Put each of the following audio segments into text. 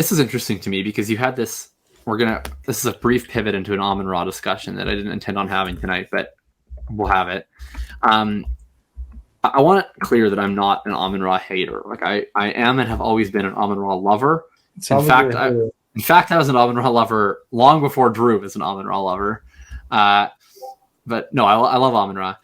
this is interesting to me because you had this. This is a brief pivot into an Amon-Ra discussion that I didn't intend on having tonight, but we'll have it. I want it clear that I'm not an Amon-Ra hater. Like I am and have always been an Amon-Ra lover. In fact, I was an Amon-Ra lover long before Drew was an Amon-Ra lover. But no, I love Amon-Ra.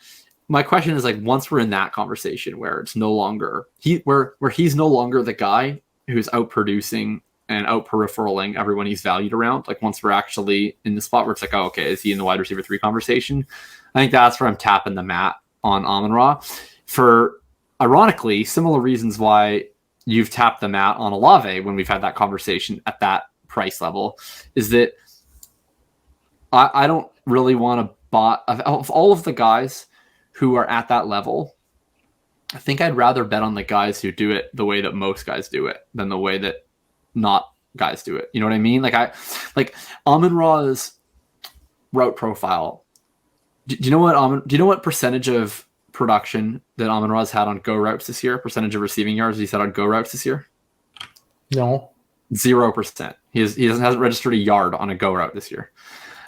My question is, like, once we're in that conversation where it's no longer where he's no longer the guy who's out producing and out peripheраling everyone he's valued around. Like once we're actually in the spot where it's like, oh, okay, is he in the wide receiver 3 conversation? I think that's where I'm tapping the mat on Amon-Ra for, ironically, similar reasons why you've tapped the mat on Olave when we've had that conversation at that price level, is that I don't really want to buy of all of the guys who are at that level. I think I'd rather bet on the guys who do it the way that most guys do it than the way that not guys do it. You know what I mean? Like Amon-Ra's route profile. Do you know what percentage of production that Amon-Ra's had on go routes this year? Percentage of receiving yards he's had on go routes this year? No. 0%. He hasn't registered a yard on a go route this year.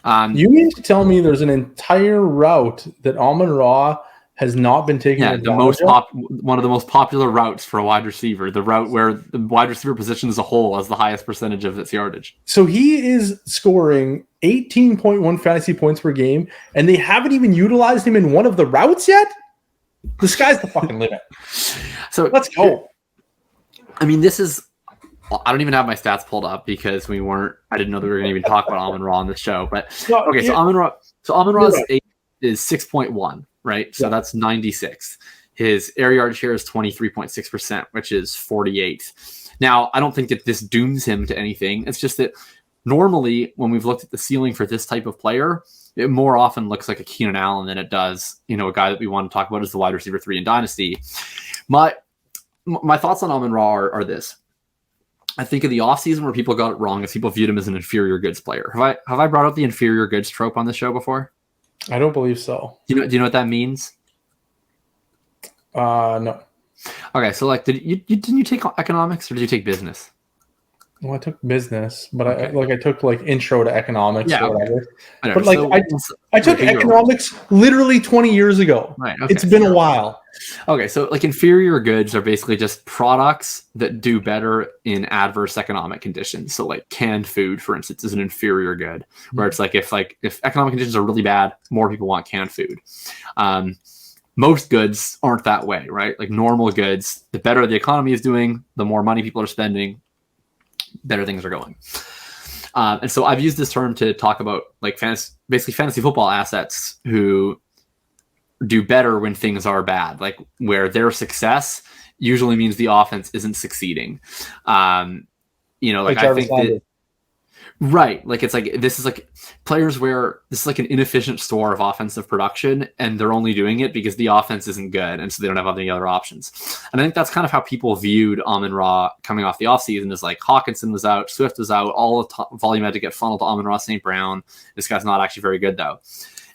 You mean to tell me there's an entire route that Amon-Ra has not been taking? Yeah, one of the most popular routes for a wide receiver, the route where the wide receiver position as a whole has the highest percentage of its yardage. So he is scoring 18.1 fantasy points per game, and they haven't even utilized him in one of the routes yet? The sky's the fucking limit. So let's go. I mean, I don't even have my stats pulled up because I didn't know that we were going to even talk about Amon-Ra on this show. But okay, so Amon-Ra's is 6.1, right? So that's 96. His air yard share is 23.6%, which is 48. Now, I don't think that this dooms him to anything. It's just that normally when we've looked at the ceiling for this type of player, it more often looks like a Keenan Allen than it does, a guy that we want to talk about as the wide receiver 3 in Dynasty. My thoughts on Amon-Ra are this. I think in the offseason where people got it wrong is people viewed him as an inferior goods player. Have I brought up the inferior goods trope on the show before? I don't believe so. Do you know what that means? No. Okay, so like, didn't you take economics or did you take business? Well, I took business, but I took like intro to economics or whatever. But like I took economics literally 20 years ago. Right. Okay, it's been a while. Okay, so like inferior goods are basically just products that do better in adverse economic conditions. So like canned food, for instance, is an inferior good, where it's like if economic conditions are really bad, more people want canned food. Most goods aren't that way, right? Like normal goods, the better the economy is doing, the more money people are spending, better things are going. And so I've used this term to talk about like fantasy football assets who do better when things are bad, like where their success usually means the offense isn't succeeding. I think that, right. Like it's like, this is like players where this is like an inefficient store of offensive production and they're only doing it because the offense isn't good. And so they don't have any other options. And I think that's kind of how people viewed Amon-Ra coming off the offseason, is like Hawkinson was out, Swift was out, all the volume had to get funneled to Amon-Ra St. Brown. This guy's not actually very good though.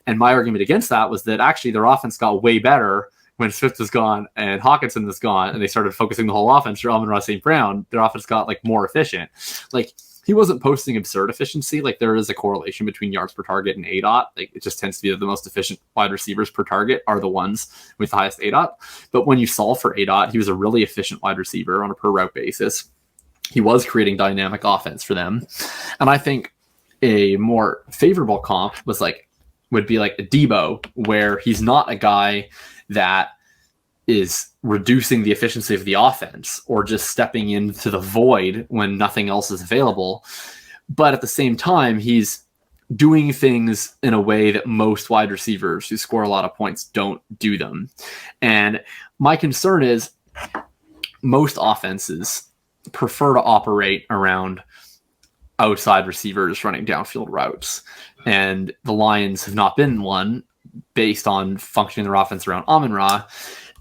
And my argument against that was that actually their offense got way better when Swift was gone and Hawkinson was gone, and they started focusing the whole offense for Amon-Ra St. Brown. Their offense got like more efficient. Like he wasn't posting absurd efficiency. Like there is a correlation between yards per target and ADOT. Like it just tends to be that the most efficient wide receivers per target are the ones with the highest ADOT. But when you solve for ADOT, he was a really efficient wide receiver on a per route basis. He was creating dynamic offense for them. And I think a more favorable comp would be like a Debo, where he's not a guy that is reducing the efficiency of the offense or just stepping into the void when nothing else is available. But at the same time, he's doing things in a way that most wide receivers who score a lot of points don't do them. And my concern is most offenses prefer to operate around outside receivers running downfield routes. And the Lions have not been one based on functioning their offense around Amon-Ra.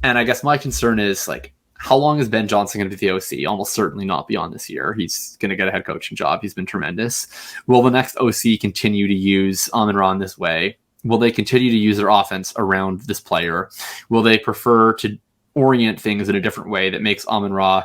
And I guess my concern is like, how long is Ben Johnson going to be the OC? Almost certainly not beyond this year. He's going to get a head coaching job. He's been tremendous. Will the next OC continue to use Amon-Ra in this way? Will they continue to use their offense around this player? Will they prefer to orient things in a different way that makes Amon-Ra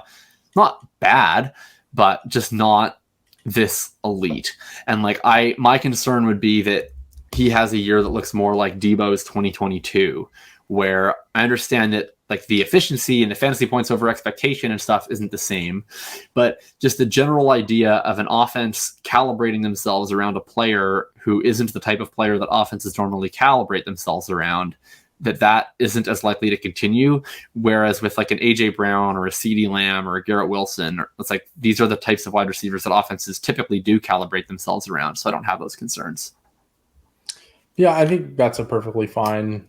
not bad, but just not this elite. And like my concern would be that he has a year that looks more like Debo's 2022, where I understand that like the efficiency and the fantasy points over expectation and stuff isn't the same, but just the general idea of an offense calibrating themselves around a player who isn't the type of player that offenses normally calibrate themselves around, that isn't as likely to continue. Whereas with like an AJ Brown or a CeeDee Lamb or a Garrett Wilson, it's like these are the types of wide receivers that offenses typically do calibrate themselves around. So I don't have those concerns. Yeah, I think that's a perfectly fine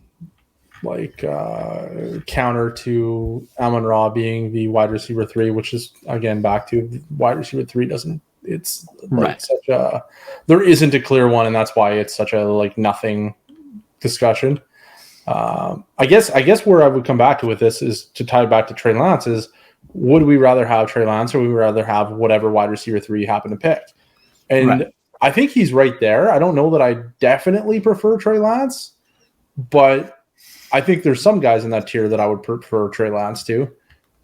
counter to Amon-Ra being the wide receiver 3, which is again back to wide receiver 3 doesn't. It's like right. Such a there isn't a clear one, and that's why it's such a like nothing discussion. I guess where I would come back to with this is to tie it back to Trey Lance is, would we rather have Trey Lance or would we rather have whatever wide receiver 3 you happen to pick? And right. I think he's right there. I don't know that I definitely prefer Trey Lance, but I think there's some guys in that tier that I would prefer Trey Lance to.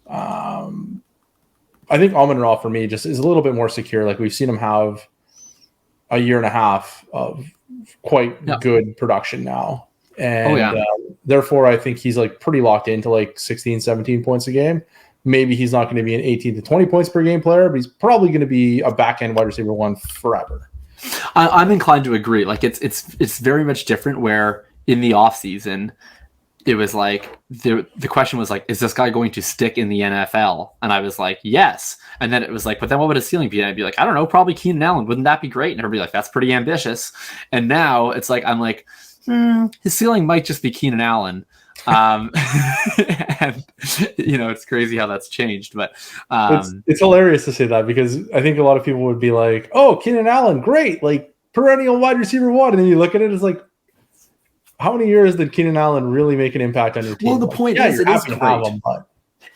I think Amon-Ra for me just is a little bit more secure. Like we've seen him have a year and a half of quite good production now. And therefore I think he's like pretty locked into like 16, 17 points a game. Maybe he's not going to be an 18 to 20 points per game player, but he's probably going to be a back end wide receiver 1 forever. I'm inclined to agree. Like it's very much different where in the offseason, it was like the question was like, is this guy going to stick in the NFL? And I was like, yes. And then it was like, but then what would his ceiling be? And I'd be like, I don't know, probably Keenan Allen. Wouldn't that be great? And everybody like, that's pretty ambitious. And now it's like, I'm like, his ceiling might just be Keenan Allen. And it's crazy how that's changed, but it's hilarious to say that because I think a lot of people would be like, oh, Keenan Allen, great, like perennial wide receiver 1. And then you look at it, it's like, how many years did Keenan Allen really make an impact on your team? Well, the point is, it is great. Him,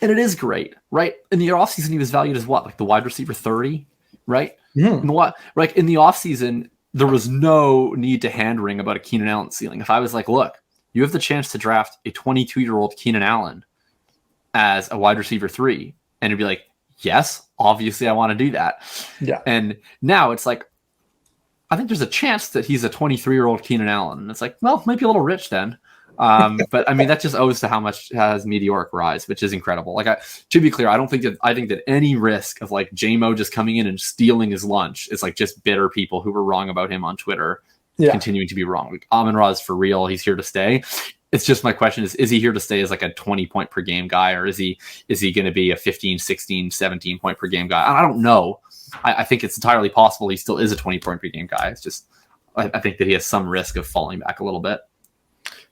and it is great, right? In the offseason, he was valued as what? Like the wide receiver 30, right? Mm-hmm. In the offseason, there was no need to hand wring about a Keenan Allen ceiling. If I was like, look, you have the chance to draft a 22-year-old Keenan Allen as a wide receiver 3, and it'd be like, yes, obviously I want to do that. Yeah. And now it's like, I think there's a chance that he's a 23-year-old Keenan Allen. And it's like, well, might be a little rich then. But I mean, that just owes to how much has meteoric rise, which is incredible. Like, to be clear, I think that any risk of like J-Mo just coming in and stealing his lunch is like just bitter people who were wrong about him on Twitter continuing to be wrong. Like, Amon-Ra is for real. He's here to stay. It's just my question is he here to stay as like a 20 point per game guy, or is he going to be a 15, 16, 17 point per game guy? I don't know. I think it's entirely possible he still is a 20 point per game guy. It's just, I think that he has some risk of falling back a little bit.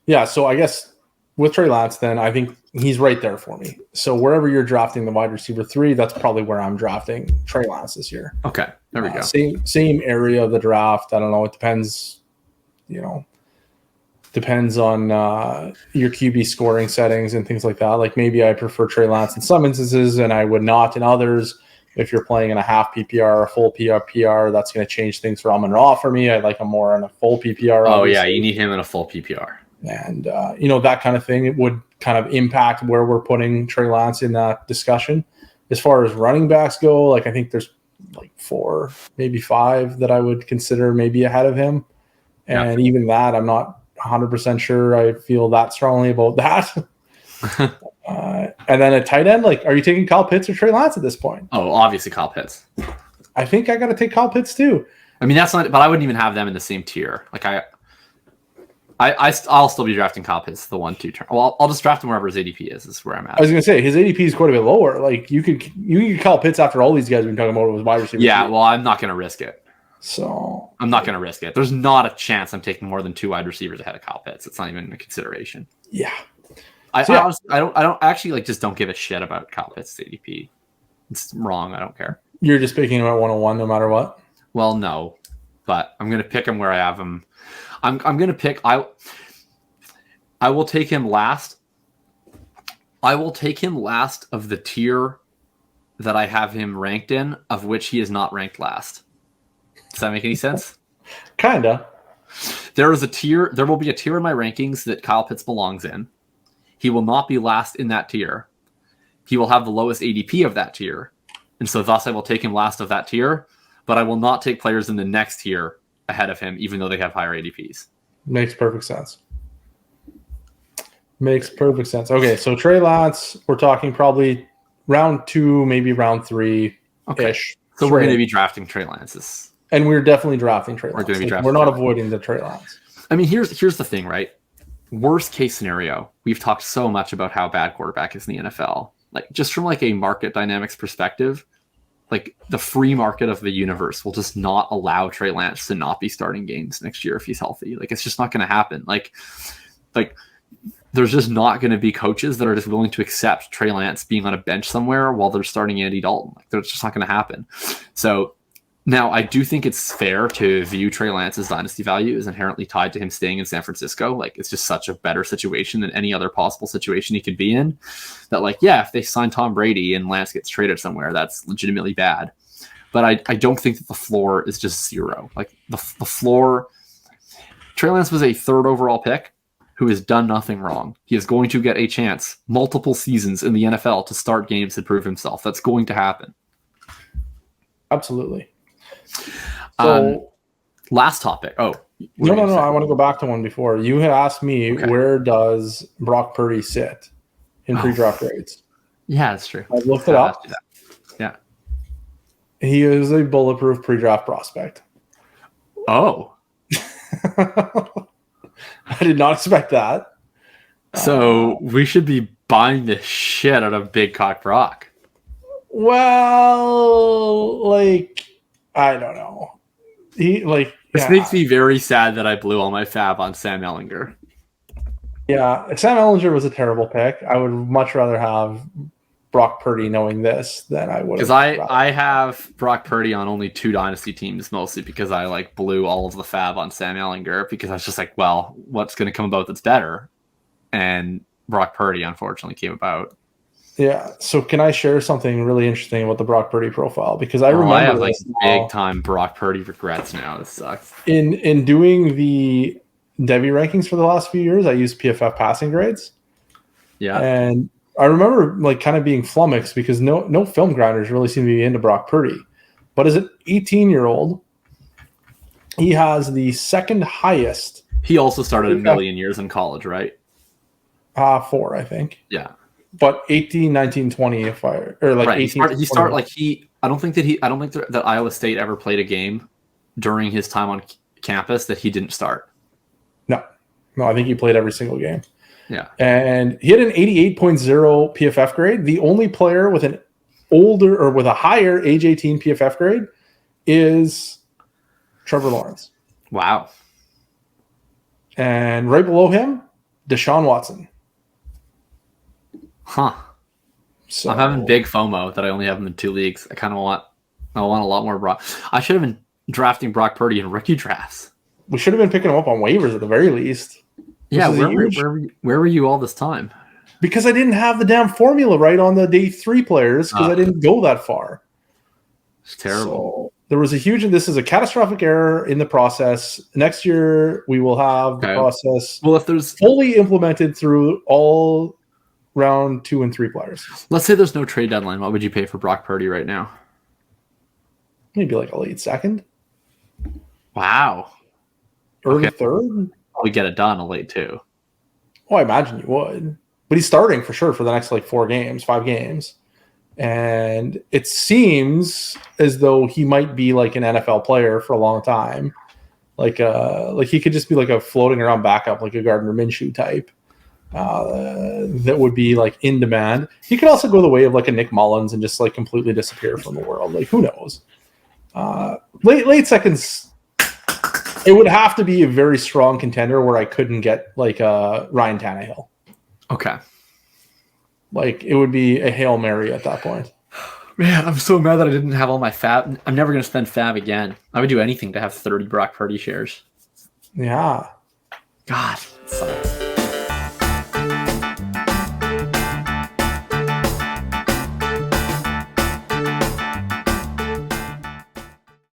Yeah. So I guess with Trey Lance, then I think he's right there for me. So wherever you're drafting the wide receiver 3, that's probably where I'm drafting Trey Lance this year. Okay. There we go. Same area of the draft. I don't know. It depends, depends on your QB scoring settings and things like that. Like maybe I prefer Trey Lance in some instances and I would not in others. If you're playing in a half PPR or a full PPR, that's going to change things for Amon-Ra for me. I like him more in a full PPR. Oh, obviously. Yeah, you need him in a full PPR. And, that kind of thing, it would kind of impact where we're putting Trey Lance in that discussion. As far as running backs go, like I think there's like 4, maybe 5 that I would consider maybe ahead of him. And even that, I'm not 100% sure I feel that strongly about that. And then at tight end, like, are you taking Kyle Pitts or Trey Lance at this point? Oh, obviously Kyle Pitts. I think I got to take Kyle Pitts too. I mean, that's not, but I wouldn't even have them in the same tier. Like I'll still be drafting Kyle Pitts the 1-2 turn. Well, I'll just draft him wherever his ADP is where I'm at. I was going to say his ADP is quite a bit lower. Like you could Kyle Pitts after all these guys we've been talking about was wide receiver. Yeah, well, I'm not going to risk it. So I'm not going to risk it. There's not a chance I'm taking more than 2 wide receivers ahead of Kyle Pitts. It's not even a consideration. Yeah. I don't actually like just don't give a shit about Kyle Pitts' ADP. It's wrong. I don't care. You're just picking him at 101 no matter what? Well, no, but I'm going to pick him where I have him. I'm going to pick. I will take him last. I will take him last of the tier that I have him ranked in, of which he is not ranked last. Does that make any sense? Kinda. There is a tier. There will be a tier in my rankings that Kyle Pitts belongs in. He will not be last in that tier. He will have the lowest ADP of that tier, And so thus I will take him last of that tier, but I will not take players in the next tier ahead of him, even though they have higher ADPs. Makes perfect sense. Makes perfect sense. Okay, so Trey Lance, we're talking probably round 2, maybe round 3-ish. Okay. So we're going to be drafting Trey Lance. And we're definitely drafting Trey Lance. We're not avoiding the Trey Lance. I mean, here's the thing, right? Worst case scenario, we've talked so much about how bad quarterback is in the NFL. Like, just from like a market dynamics perspective, like the free market of the universe will just not allow Trey Lance to not be starting games next year if he's healthy. Like, it's just not going to happen. Like there's just not going to be coaches that are just willing to accept Trey Lance being on a bench somewhere while they're starting Andy Dalton. Like, that's just not going to happen. So now I do think it's fair to view Trey Lance's dynasty value as inherently tied to him staying in San Francisco. Like, it's just such a better situation than any other possible situation he could be in. That, like, yeah, if they sign Tom Brady and Lance gets traded somewhere, that's legitimately bad. But I don't think that the floor is just 0. Like, the floor, Trey Lance was a 3rd overall pick who has done nothing wrong. He is going to get a chance multiple seasons in the NFL to start games and prove himself. That's going to happen. Absolutely. So, last topic. Oh, no. I want to go back to one before. You had asked me, where does Brock Purdy sit in pre-draft grades? Yeah, that's true. I looked it up. Yeah. He is a bulletproof pre-draft prospect. Oh. I did not expect that. So we should be buying the shit out of Big Cock Brock. Well, like, I don't know. This makes me very sad that I blew all my fab on Sam Ehlinger. Yeah, Sam Ehlinger was a terrible pick. I would much rather have Brock Purdy knowing this than I would. Because I have Brock Purdy on only 2 dynasty teams, mostly because I like blew all of the fab on Sam Ehlinger because I was just like, well, what's going to come about that's better? And Brock Purdy unfortunately came about. Yeah. So can I share something really interesting about the Brock Purdy profile? Because I remember I have like big time Brock Purdy regrets now. This sucks. In doing the Devy rankings for the last few years, I used PFF passing grades. Yeah. And I remember like kind of being flummoxed because no film grinders really seem to be into Brock Purdy. But as an 18-year-old, he has the 2nd highest. He also started a million years in college, right? 4, I think. Yeah. But 18, 19, 20, I don't think that Iowa State ever played a game during his time on campus that he didn't start. No, I think he played every single game. Yeah. And he had an 88.0 PFF grade. The only player with an older or with a higher age 18 PFF grade is Trevor Lawrence. Wow. And right below him, Deshaun Watson. Huh. So I'm having big FOMO that I only have him in 2 leagues. I want a lot more Brock. I should have been drafting Brock Purdy in rookie drafts. We should have been picking him up on waivers at the very least. Yeah, where were you all this time? Because I didn't have the damn formula right on the day 3 players because I didn't go that far. It's terrible. So there was this is a catastrophic error in the process. Next year we will have the process if there's fully implemented through all round 2 and 3 players. Let's say there's no trade deadline. What would you pay for Brock Purdy right now? Maybe like a late 2nd. Wow. Early 3rd? We get it done a late 2. Oh, I imagine you would. But he's starting for sure for the next 5 games. And it seems as though he might be like an NFL player for a long time. Like he could just be like a floating around backup, like a Gardner Minshew type. That would be like in demand. He could also go the way of like a Nick Mullins and just like completely disappear from the world. Like, who knows? Late seconds. It would have to be a very strong contender where I couldn't get like Ryan Tannehill. Okay. Like it would be a Hail Mary at that point. Man, I'm so mad that I didn't have all my fab. I'm never going to spend fab again. I would do anything to have 30 Brock Purdy shares. Yeah. God, it sucks.